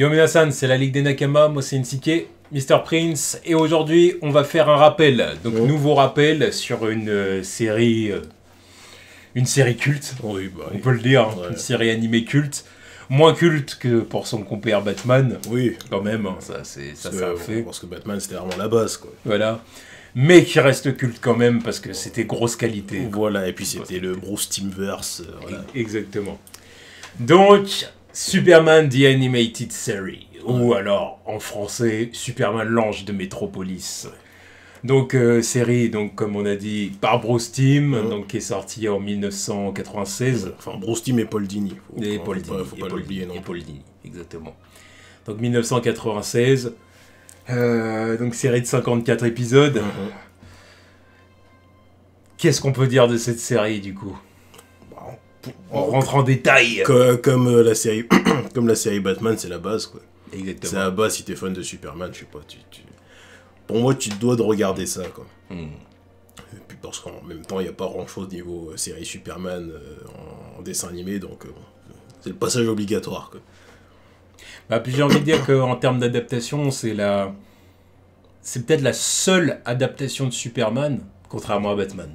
Yo minasan, c'est la Ligue des Nakama, moi c'est Nsike, Mr Prince, et aujourd'hui on va faire un rappel, donc nouveau rappel sur une série culte, Oui, on peut le dire, ouais. une série animée culte, moins culte que pour son compère Batman, oui, quand même, hein, ça a fait. Parce que Batman c'était vraiment la base, quoi. Voilà, mais qui reste culte quand même parce que c'était grosse qualité. Voilà, et puis c'était le Bruce Timmverse, voilà. Exactement. Donc, Superman The Animated Series, ou alors en français, Superman l'Ange de Métropolis. Donc, série, donc, comme on a dit, par Bruce Timm, donc, qui est sortie en 1996. Enfin, Bruce Timm et Paul Dini. Faut pas l'oublier, non. Et Paul Dini, exactement. Donc, 1996. Donc, série de 54 épisodes. Qu'est-ce qu'on peut dire de cette série, du coup? On rentre en détail. Comme la série comme la série Batman, c'est la base, quoi. Exactement. C'est la base si t'es fan de Superman, je sais pas. Pour moi, tu te dois de regarder ça, quoi. Et puis parce qu'en même temps, il n'y a pas grand-chose niveau série Superman en dessin animé, donc c'est le passage obligatoire, quoi. Bah, puis j'ai envie de dire qu'en termes d'adaptation, c'est peut-être la seule adaptation de Superman, contrairement à Batman.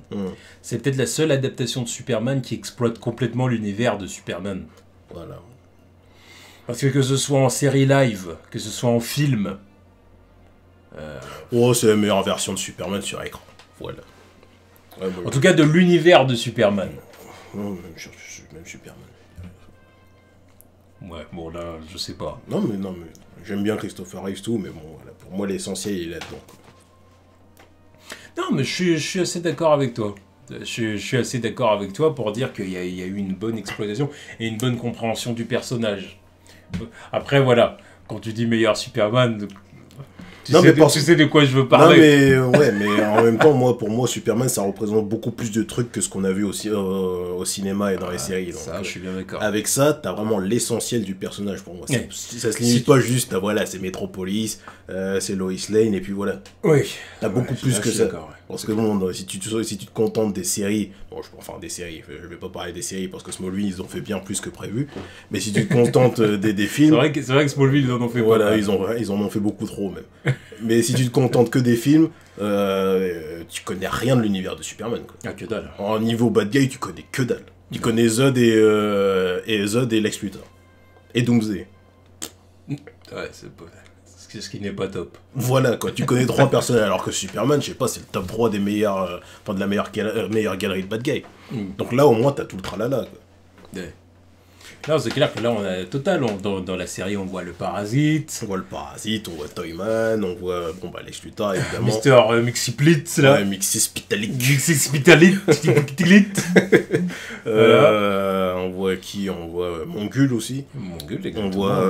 C'est peut-être la seule adaptation de Superman qui exploite complètement l'univers de Superman. Voilà. Parce que ce soit en série live, que ce soit en film... Oh, c'est la meilleure version de Superman sur écran. Voilà. Ouais, en tout cas, de l'univers de Superman. Non, même Superman. Ouais, bon là, je sais pas. Non, mais j'aime bien Christopher Reeves tout, mais bon, voilà, pour moi, l'essentiel, il est là-dedans. Non, mais je suis assez d'accord avec toi. Je suis assez d'accord avec toi pour dire qu'il y a eu une bonne exploitation et une bonne compréhension du personnage. Après, voilà, quand tu dis meilleur Superman... Tu sais de quoi je veux parler. Non, mais en même temps, pour moi, Superman, ça représente beaucoup plus de trucs que ce qu'on a vu aussi au cinéma et dans les séries. Donc, ça, je suis bien d'accord. Avec ça, t'as vraiment l'essentiel du personnage pour moi. Ça se limite pas juste à, voilà, c'est Metropolis, c'est Lois Lane, et puis voilà. Oui. T'as beaucoup plus que ça. Ouais. Parce que bon, si tu te contentes des séries, des séries, je vais pas parler des séries parce que Smallville, ils ont fait bien plus que prévu. Mais si tu te contentes des films... C'est vrai que Smallville, ils en ont fait voilà, ils en ont fait beaucoup trop, même. Mais si tu te contentes que des films, tu connais rien de l'univers de Superman, quoi. Ah, que dalle. En niveau bad guy, tu connais que dalle. Tu connais Zod et Lex Luthor. Et Doomsday. Ouais, c'est ce qui n'est pas top. Voilà, quoi. Tu connais 3 personnages, alors que Superman, je sais pas, c'est le top 3 des meilleurs... de la meilleure galerie de bad guy. Donc là, au moins, t'as tout le tralala, quoi. Ouais. Non, c'est clair que là, on a total. Dans la série, on voit le Parasite. On voit le Parasite, on voit Toyman, on voit Lex Luthor, évidemment. Mister Mixiplit, là. Ouais, Mixispitalik. Voilà. On voit qui? On voit Mongul aussi. Mongul, on exactement. voit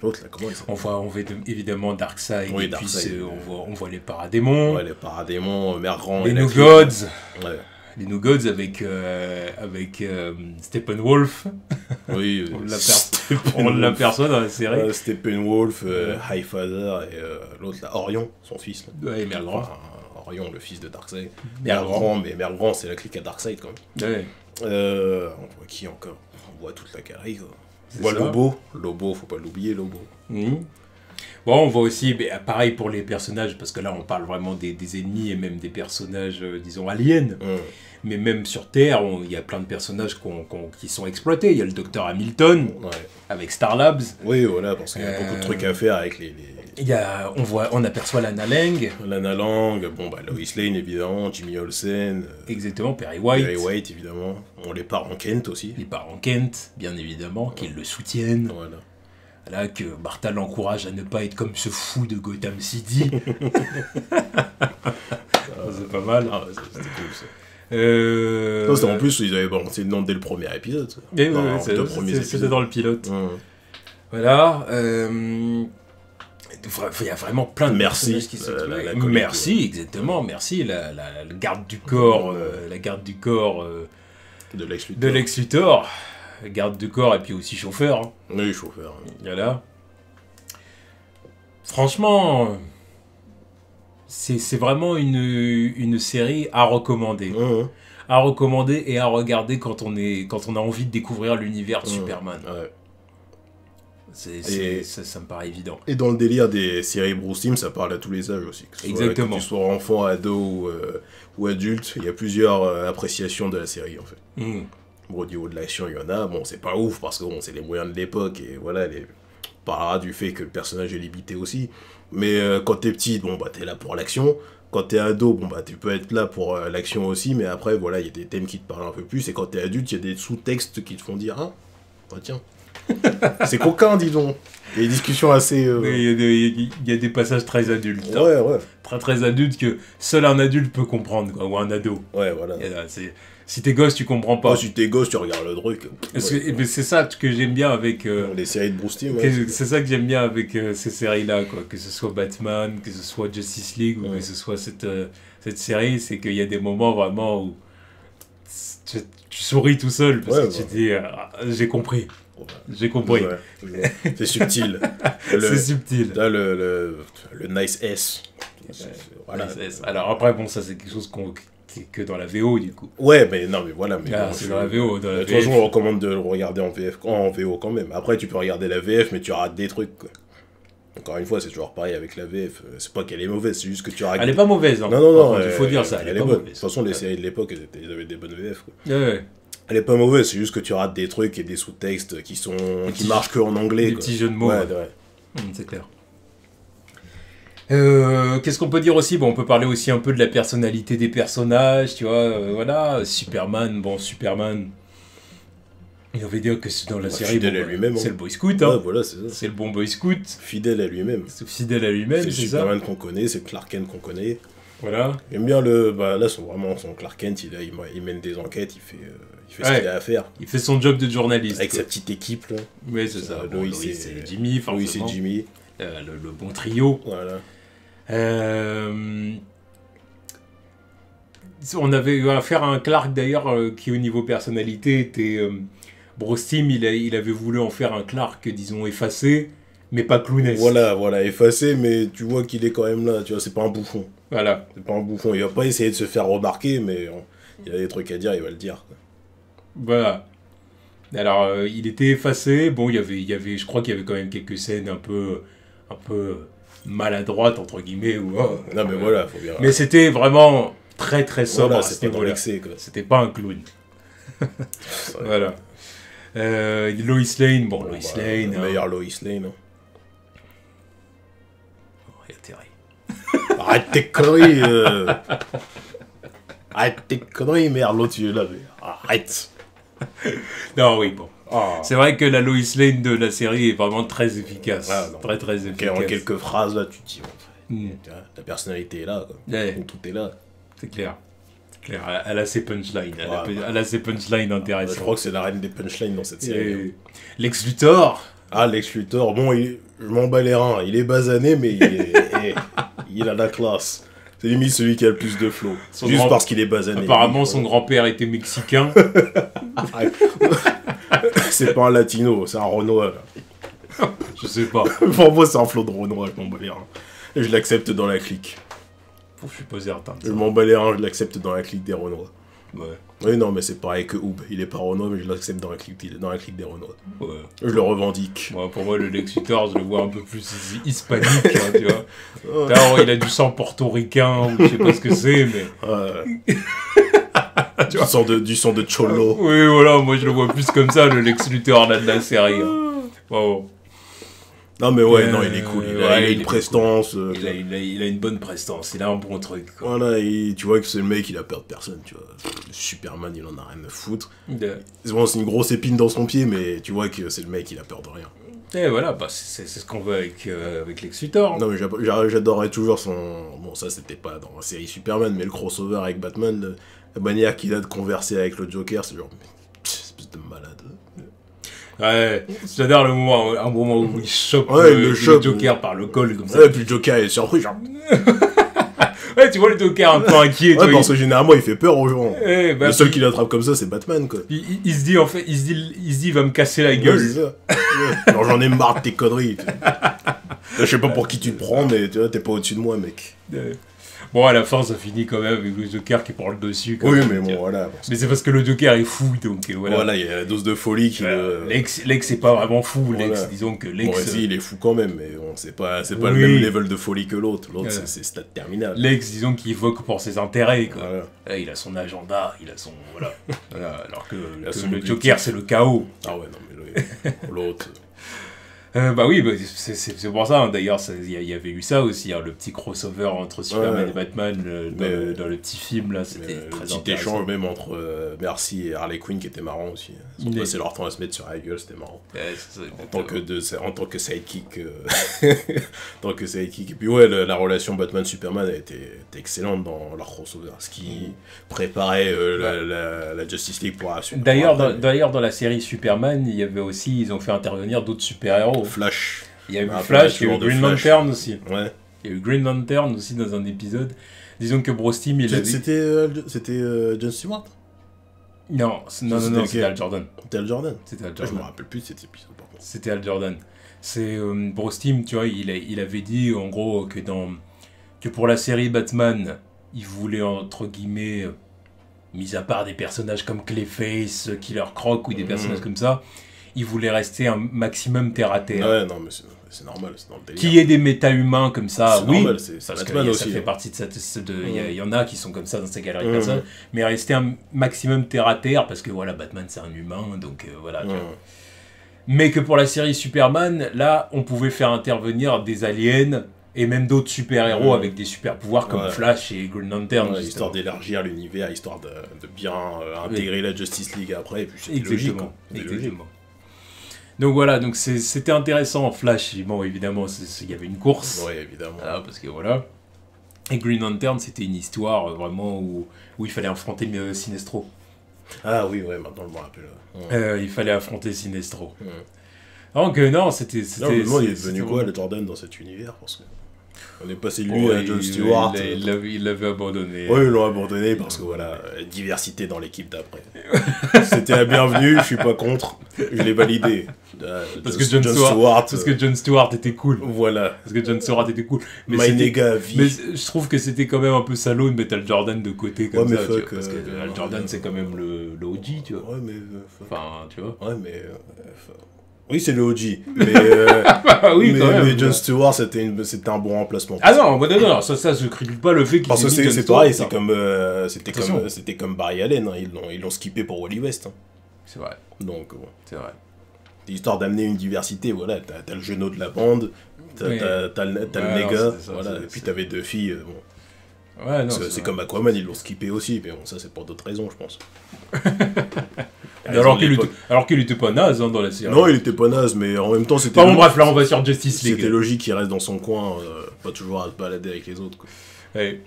l'autre, là, comment il s'appelle? On voit évidemment Darkseid. Oui, et Darkseid. puis on voit les Paradémons. Ouais, les Paradémons, Mère-Grand. Les New Gods. Ouais. Les New Gods avec Steppenwolf. Oui, on l'aperçoit dans la série. Steppenwolf, Highfather et l'autre là, Orion, son fils. Là. Ouais, Mère-Grand. Enfin, Orion, le fils de Darkseid. Mère-Grand. Mais Mère-Grand, c'est la clique à Darkseid quand même. Ouais. On voit qui encore? On voit toute la galerie, quoi. On voit Lobo, faut pas l'oublier, Lobo. Bon, on voit aussi, pareil pour les personnages, parce que là on parle vraiment des ennemis et même des personnages, disons, aliens. Mais même sur Terre, il y a plein de personnages qui sont exploités. Il y a le docteur Hamilton, avec Star Labs. Oui, voilà, parce qu'il y a beaucoup de trucs à faire avec les... On aperçoit Lana Lang. Lana Lang, Lois Lane évidemment, Jimmy Olsen. Exactement, Perry White. Perry White évidemment. Les parents Kent aussi. Les parents Kent, bien évidemment, qui le soutiennent. Voilà. Là, que Martha l'encourage à ne pas être comme ce fou de Gotham City. C'est pas mal. Ah, c'était cool ça. Non, en plus, ils avaient balancé le nom dès le premier épisode. C'était dans le pilote. Voilà. Il y a vraiment plein de personnages qui sont... Merci, exactement. Merci, la garde du corps, de Lex Luthor. Garde du corps et puis aussi chauffeur. Hein. Oui, chauffeur. Voilà. Franchement, c'est vraiment une série à recommander. À recommander et à regarder quand on a envie de découvrir l'univers de Superman. Ouais. Ça me paraît évident. Et dans le délire des séries Bruce Timm, ça parle à tous les âges aussi. Exactement. Que tu sois enfant, ado ou adulte, il y a plusieurs appréciations de la série en fait. Bon, au niveau de l'action, il y en a. Bon, c'est pas ouf parce que bon, c'est les moyens de l'époque et voilà, on parlera du fait que le personnage est limité aussi. Mais quand t'es petit, bon, bah t'es là pour l'action. Quand t'es ado, bon, bah tu peux être là pour l'action aussi. Mais après, voilà, il y a des thèmes qui te parlent un peu plus. Et quand t'es adulte, il y a des sous-textes qui te font dire, ah, bah tiens. C'est coquin, dis donc. Il y a des discussions assez... Il y a des passages très adultes. Ouais, ouais. Très très adultes que seul un adulte peut comprendre, quoi, ou un ado. Ouais, voilà. Si t'es gosse, tu comprends pas. Oh, si t'es gosse, tu regardes le truc. Mais c'est ça que j'aime bien avec... les séries de Bruce Timm. C'est ça que j'aime bien avec ces séries-là, quoi. Que ce soit Batman, que ce soit Justice League, ou que ce soit cette série, c'est qu'il y a des moments vraiment où tu souris tout seul, parce que tu te dis, j'ai compris. J'ai compris. Ouais, c'est subtil. C'est subtil. Là, le nice S. Voilà. Nice S. Alors après, bon, ça c'est quelque chose qui est que dans la VO du coup. Ouais, mais non, mais voilà. Mais bon, c'est dans la VO. De toute façon, on recommande de le regarder en VO quand même. Après, tu peux regarder la VF, mais tu rates des trucs, quoi. Encore une fois, c'est toujours pareil avec la VF. C'est pas qu'elle est mauvaise, c'est juste que tu rates. Elle est pas mauvaise, hein. Non, il faut dire ça. Elle est pas bonne. mauvaise. De toute façon, les séries de l'époque, elles avaient des bonnes VF, quoi. Ouais. Elle est pas mauvaise, c'est juste que tu rates des trucs et des sous-textes qui marchent que en anglais. Des petits jeux de mots. Ouais. C'est clair. Qu'est-ce qu'on peut dire aussi? Bon, on peut parler aussi un peu de la personnalité des personnages, tu vois. Voilà, Superman, il avait dire que c'est dans la série. Fidèle à lui-même. C'est le Boy Scout, hein. Ouais, voilà, c'est ça. C'est le bon Boy Scout. Fidèle à lui-même. Fidèle à lui-même, c'est ça. C'est le Superman qu'on connaît, c'est le Clark Kent qu'on connaît. Voilà. J'aime bien là, son Clark Kent, il mène des enquêtes, il fait ce qu'il a à faire. Il fait son job de journaliste. Avec sa petite équipe, là. Oui, c'est ça. Lois et Jimmy, forcément. Lois et Jimmy. Le bon trio. Voilà. On avait affaire à un Clark, d'ailleurs, qui, au niveau personnalité, était... Bruce Timm, il avait voulu en faire un Clark, disons, effacé, mais pas clownesque. Voilà, effacé, mais tu vois qu'il est quand même là, tu vois, c'est pas un bouffon. Voilà. C'est pas un bouffon, il va pas essayer de se faire remarquer, mais il a des trucs à dire, il va le dire, quoi. Voilà. Alors, il était effacé, bon, il y avait, je crois qu'il y avait quand même quelques scènes un peu maladroites, entre guillemets, ou... non, mais voilà, faut bien... Mais c'était vraiment très très sobre, voilà, c'est pas dans l'excès, quoi. C'était pas un clown. Voilà. Lois Lane, Lois Lane... Le meilleur Lois Lane, hein. Arrête tes conneries Arrête tes conneries, merde, l'autre tu es là, mais arrête. Non, oui, bon. C'est vrai que la Lois Lane de la série est vraiment très efficace. Très très efficace. En quelques phrases, là, tu te dis, ta personnalité est là, quoi. Ouais. Tout est là. C'est clair. Elle a ses punchlines. Elle a ses punchlines intéressantes. Je crois que c'est la reine des punchlines dans cette série. Lex Luthor. Ah, Lex Luthor, bon, je m'en bats les reins. Il est basané, mais il a la classe. C'est limite celui qui a le plus de flow. Juste parce qu'il est basané. Apparemment, son grand-père était mexicain. C'est pas un latino, c'est un Renoir. Je sais pas. Pour moi, c'est un flow de Renoir, je m'en bats les reins. Et je l'accepte dans la clique. Je suis pas certain. Je m'en bats les reins, je l'accepte dans la clique des Renois. Ouais. Oui, non, mais c'est pareil que Oob. Il est pas Renoir, mais je l'accepte dans la clique des Renois. Ouais. Je le revendique. Ouais, pour moi, le Lex Luthor, je le vois un peu plus hispanique, hein, tu vois. Alors, il a du sang portoricain, ou je sais pas ce que c'est, mais... du sang de Cholo. Oui, voilà, moi je le vois plus comme ça, le Lex Luthor là, de la série. Hein. Wow. Non, mais ouais, non, il est cool. Il a une prestance. Cool. Il a une bonne prestance, il a un bon truc. Quoi. Voilà, tu vois que c'est le mec, il a peur de personne, tu vois. Superman, il en a rien à foutre. Yeah. Bon, c'est une grosse épine dans son pied, mais tu vois que c'est le mec, il a peur de rien. Et voilà, bah, c'est ce qu'on veut avec Lex Luthor. Non, mais j'adorerais toujours son... Bon, ça, c'était pas dans la série Superman, mais le crossover avec Batman, la manière qu'il a de converser avec le Joker, c'est genre... espèce de malade. Ouais, j'adore un moment où il chope le Joker par le col, comme ça. Ouais, puis le Joker est surpris, genre... Ouais, tu vois le Joker un peu inquiet. Ouais, parce que généralement, il fait peur aux gens. Bah, le seul qui l'attrape comme ça, c'est Batman, quoi. Il se dit, en fait, il va me casser la gueule. Ouais, c'est ça. Alors, j'en ai marre de tes conneries. Là, je sais pas pour qui tu te prends, mais tu vois, t'es pas au-dessus de moi, mec. Bon, à la fin, ça finit quand même avec le Joker qui prend le dessus. Oui, même, mais bon, voilà. Mais c'est parce que le Joker est fou, donc voilà. Voilà, il y a la dose de folie qui Lex est pas vraiment fou, voilà. Lex. Disons que Lex... Bon, si, il est fou quand même, mais bon, c'est pas le même level de folie que l'autre. L'autre, voilà. c'est stade terminal. Lex, disons qu'il évoque pour ses intérêts, quoi. Voilà. Là, il a son agenda, il a son... Voilà. Voilà. Alors que son le Joker, c'est le chaos. Ah ouais, non, mais l'autre... Bah oui, bah, c'est pour ça, hein. D'ailleurs, il y avait eu ça aussi, hein, le petit crossover entre Superman et Batman dans le petit film, là, c'était très intéressant. Petit échange même entre Mercy et Harley Quinn qui était marrant aussi. Ils ont passé leur temps à se mettre sur la gueule, c'était marrant. En tant que sidekick. En tant que sidekick. Et puis ouais, la relation Batman-Superman était excellente dans leur crossover, ce qui préparait la Justice League pour la suite. D'ailleurs, dans la série Superman, il y avait aussi, ils ont fait intervenir d'autres super-héros. Flash. Il y a eu Flash, il y a eu Green Lantern aussi. Ouais. Il y a eu Green Lantern aussi dans un épisode. Disons que Bruce Timm, il avait... C'était John Stewart? Non, c'était Al Jordan. C'était Al Jordan? C'était Al Jordan. Je me rappelle plus de cet épisode, par contre. C'était Al Jordan. C'est Bruce Timm, tu vois, il avait dit en gros que pour la série Batman, il voulait entre guillemets, mis à part des personnages comme Clayface, Killer Croc ou des personnages comme ça, il voulait rester un maximum terre à terre. Ouais, non, mais c'est normal, c'est dans le délire. Qu'il y ait des méta-humains comme ça, oui. Normal, c'est parce Batman que aussi. ça fait partie de cette... Il y en a qui sont comme ça dans ces galeries de personnes. Mais rester un maximum terre à terre, parce que voilà, Batman c'est un humain, donc voilà. Tu vois. Mais que pour la série Superman, là, on pouvait faire intervenir des aliens et même d'autres super-héros avec des super-pouvoirs comme Flash et Green Lantern. Histoire d'élargir l'univers, histoire de bien intégrer la Justice League après, et puis c'était logique. Exactement. Donc voilà, donc c'était intéressant. Flash, bon, évidemment, il y avait une course. Oui, évidemment. Voilà, parce que voilà. Et Green Lantern, c'était une histoire vraiment où il fallait affronter Sinestro. Ah oui, ouais, maintenant je me rappelle. Il fallait affronter Sinestro. Donc non, c'était... Non, mais moi, il est devenu quoi, le Jordan, dans cet univers? Parce que on est passé de lui à John Stewart. Il l'avait abandonné. Oui, ils l'ont abandonné parce que voilà, diversité dans l'équipe d'après. C'était la bienvenue, je suis pas contre, je l'ai validé. Parce que John Stewart, parce que John Stewart était cool. Voilà. Parce que John Stewart était cool. Mais je trouve que c'était quand même un peu salaud de mettre Al Jordan de côté comme ça. Parce que Al Jordan, c'est quand même le OG, tu vois. Ouais, mais... Enfin, tu vois. Ouais, mais... Oui, c'est le OG, mais, oui, quand même, mais John Stewart, c'était un bon remplacement. Ah non, ça je critique pas le fait qu'il parce que c'est pareil, c'était comme Barry Allen, hein, ils l'ont skippé pour Wally West. Hein. C'est vrai. Donc, bon. C'est vrai. Histoire d'amener une diversité, voilà, t'as le genou de la bande, t'as le néga, voilà, et puis t'avais deux filles, bon. Ouais, non, c'est comme Aquaman, ils l'ont skippé aussi, mais bon, ça c'est pour d'autres raisons, je pense. Alors qu'il était pas naze dans la série. Non, il était pas naze, mais en même temps c'était... Bon, bref, là on va sur Justice League. C'était logique qu'il reste dans son coin, pas toujours à se balader avec les autres. Quoi. Ouais.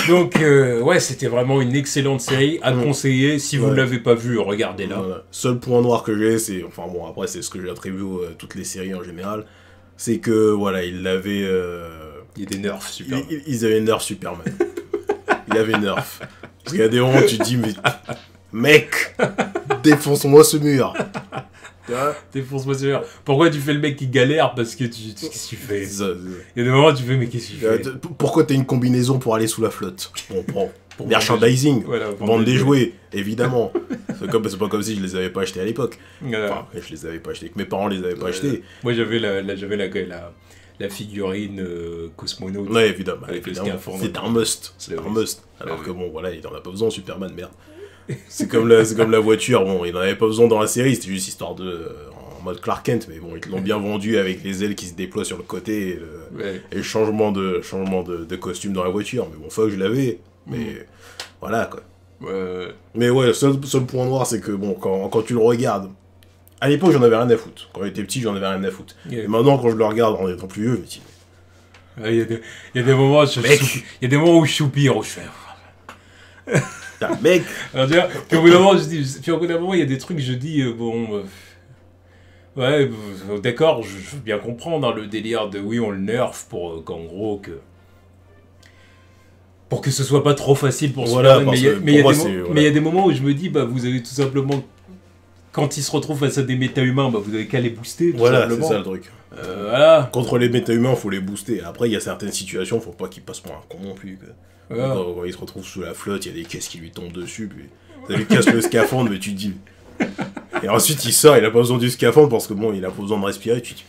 Donc, ouais, c'était vraiment une excellente série à conseiller. Si vous ne l'avez pas vue, regardez-la. Voilà. Seul point noir que j'ai, c'est... Enfin bon, après c'est ce que j'attribue à toutes les séries en général, c'est que, voilà, ils l'avaient... Il y a des nerfs Superman. Ils avaient nerf Superman. Il y avait nerf. Parce qu'il y a des moments où tu te dis, mais... Mec, défonce-moi ce mur. Défonce-moi ce mur. Pourquoi tu fais le mec qui galère? Parce que qu'est-ce que tu fais? Il y a des moments où tu fais, mais qu'est-ce que tu fais? Pourquoi t'as une combinaison pour aller sous la flotte? On prend. Merchandising, voilà, vendre des jouets, évidemment. C'est pas comme si je les avais pas achetés à l'époque. Enfin, je les avais pas achetés, que mes parents les avaient pas achetés. Moi j'avais la figurine cosmonaute. Ouais, évidemment. C'est un must. C'est un must. Alors que bon, voilà, il en a pas besoin, Superman, merde. C'est comme la voiture, bon, il n'en avait pas besoin dans la série, c'était juste histoire en mode Clark Kent, mais bon, ils l'ont bien vendu avec les ailes qui se déploient sur le côté et le changement de costume dans la voiture. Mais bon, faut que je l'avais, mais voilà quoi. Mais ouais, le seul point noir, c'est que bon, quand tu le regardes, à l'époque j'en avais rien à foutre. Quand j'étais petit, j'en avais rien à foutre. Et maintenant, quand je le regarde en étant plus vieux, je me dis. Il y a des moments où je soupire, où je fais. Mec. Puis au bout d'un moment, il y a des trucs, je dis, bon... ouais, d'accord, je veux bien comprendre hein, le délire de oui, on le nerf pour qu'en gros, pour que ce soit pas trop facile pour Superman. Mais il y a des moments où je me dis, bah vous avez tout simplement quand il se retrouve face à des méta-humains, bah, vous n'avez qu'à les booster. Voilà, c'est ça le truc. Voilà. Contre les méta-humains, faut les booster. Après, il y a certaines situations, faut pas qu'ils passent pour un con non plus. Voilà. Quand il se retrouve sous la flotte, il y a des caisses qui lui tombent dessus. Puis ça lui casse le scaphandre, mais tu te dis. Et ensuite, il sort, il a pas besoin du scaphandre parce que bon, il a pas besoin de respirer. Tu te dis.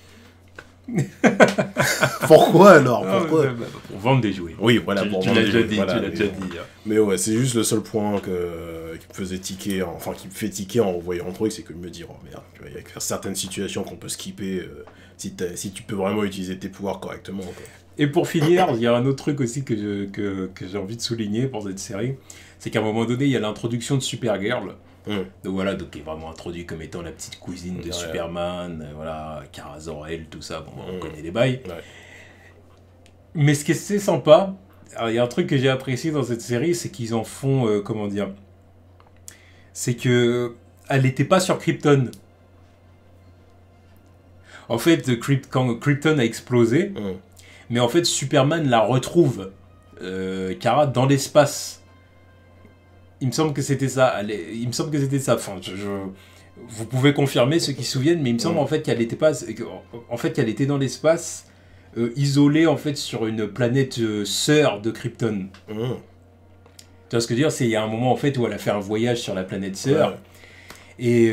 Pourquoi alors? Pourquoi? Pour vendre des jouets. Oui, voilà, pour vendre des jouets. Tu l'as déjà dit. Mais ouais, c'est juste le seul point qui me faisait tiquer, enfin qui me fait tiquer en voyant le truc, c'est que de me dire, oh merde, il y a certaines situations qu'on peut skipper si tu peux vraiment utiliser tes pouvoirs correctement. Quoi. Et pour finir, il y a un autre truc aussi que j'ai envie de souligner pour cette série, c'est qu'à un moment donné, il y a l'introduction de Supergirl. Donc voilà, donc qui est vraiment introduit comme étant la petite cousine de Superman, voilà, Kara Zor-El, tout ça, bon, on connaît les bails. Ouais. Mais ce qui est sympa, il y a un truc que j'ai apprécié dans cette série, c'est qu'ils en font, comment dire, c'est que elle n'était pas sur Krypton. En fait, quand Krypton a explosé, mais en fait Superman la retrouve, Kara, dans l'espace. Il me semble que c'était ça. Enfin, vous pouvez confirmer ceux qui se souviennent, mais il me semble en fait qu'elle était pas, en fait qu'elle était dans l'espace, isolée en fait sur une planète sœur de Krypton. Tu vois ce que je veux dire? C'est il y a un moment en fait où elle a fait un voyage sur la planète sœur. Et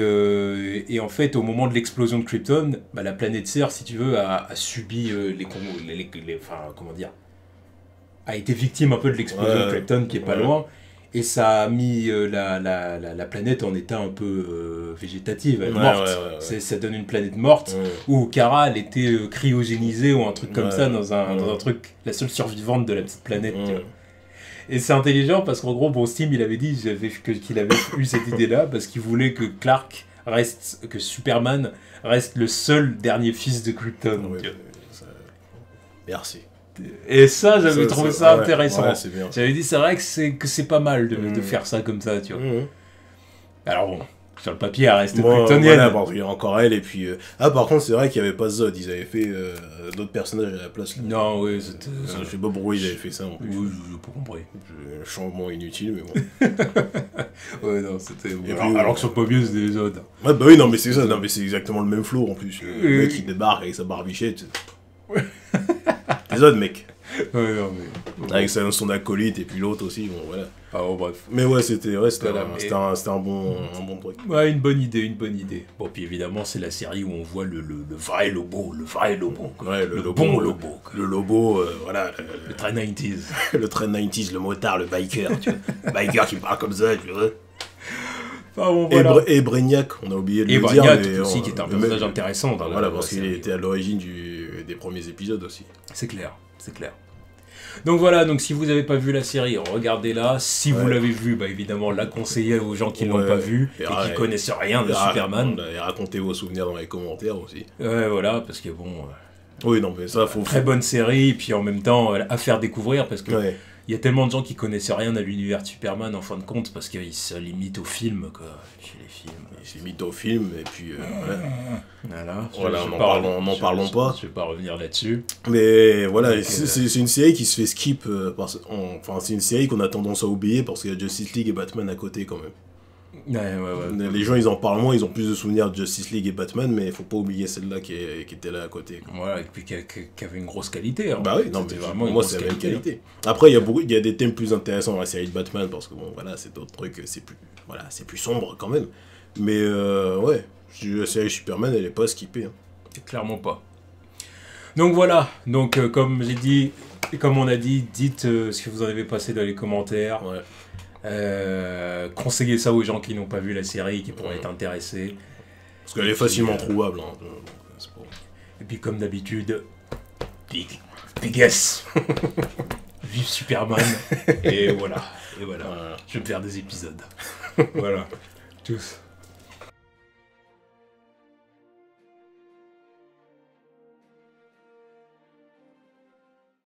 en fait, au moment de l'explosion de Krypton, bah, la planète sœur, si tu veux, a subi comment dire, a été victime un peu de l'explosion de Krypton qui est pas loin. Et ça a mis la planète en état un peu végétative, elle est morte. Ça donne une planète morte où Kara, elle était cryogénisée ou un truc comme ça dans un truc, la seule survivante de la petite planète. Tu vois. Et c'est intelligent parce qu'en gros, Steve, il avait dit qu'il avait eu cette idée-là parce qu'il voulait que que Superman reste le seul dernier fils de Krypton. Merci. Et ça, j'avais trouvé ça intéressant. Ouais, c'est bien. J'avais dit, c'est vrai que c'est pas mal de faire ça comme ça, tu vois. Alors bon, sur le papier, elle reste kryptonienne. Voilà, parce qu'il y a encore elle, et puis... par contre, c'est vrai qu'il n'y avait pas Zod, ils avaient fait d'autres personnages à la place. Là. Non, oui, c'était... je sais pas pourquoi ils avaient fait ça, en plus. Oui, je n'ai pas compris. Changement inutile, mais bon. Ouais, non, c'était... Alors que sur le papier, c'était les Zod. Ouais, bah oui, non, mais c'est ça, non, mais c'est exactement le même flow, en plus. Le mec, il débarque avec sa barbichette. Les autres, mec. Ouais, non, mais... Avec son acolyte et puis l'autre aussi, bon, voilà. Ah, bon, bref. Mais ouais, c'était un bon truc. Ouais, une bonne idée. Bon, puis évidemment, c'est la série où on voit le vrai Lobo, quoi. Ouais, le bon Lobo. Le Lobo, voilà. Le très 90s. Le très 90s, le motard, le biker, tu vois. Le biker qui parle comme ça, tu vois. Enfin, bon, voilà. Et Brainiac, on a oublié de le dire. Et Brainiac aussi, qui est un personnage intéressant. Voilà, parce qu'il était à l'origine des premiers épisodes aussi. C'est clair. Donc voilà, donc si vous n'avez pas vu la série, regardez-la. Si vous l'avez vue, bah évidemment, la conseillez aux gens qui ne l'ont pas vue et qui connaissent rien de Superman. Et racontez vos souvenirs dans les commentaires aussi. Ouais, voilà, parce que bon... oui, non, mais ça, faut... Très bonne série, puis en même temps, à faire découvrir, parce que... Il y a tellement de gens qui connaissent rien à l'univers de Superman en fin de compte parce qu'ils se limitent aux films, quoi. Chez les films. Ils se limitent aux films et puis voilà. N'en parlons pas. Je vais pas revenir là-dessus. Mais voilà, c'est une série qui se fait skip. C'est une série qu'on a tendance à oublier parce qu'il y a Justice League et Batman à côté quand même. Ouais. Les gens ils en parlent moins, ils ont plus de souvenirs de Justice League et Batman, mais il faut pas oublier celle-là qui était là à côté. Quoi. Voilà, et puis qui avait une grosse qualité. Hein. Bah oui, non, mais vraiment moi c'est la même qualité. Après il y a des thèmes plus intéressants dans la série de Batman parce que bon voilà, c'est d'autres trucs, c'est plus sombre quand même. Mais ouais, la série Superman elle est pas skippée. Hein. Clairement pas. Donc voilà, comme j'ai dit, et comme on a dit, dites ce que vous en avez passé dans les commentaires. Ouais. Conseillez ça aux gens qui n'ont pas vu la série, qui pourraient être intéressés. Parce qu'elle est facilement trouvable. Hein. Et puis comme d'habitude, big S. Vive Superman. Et voilà. Je vais me faire des épisodes. Voilà. Tous.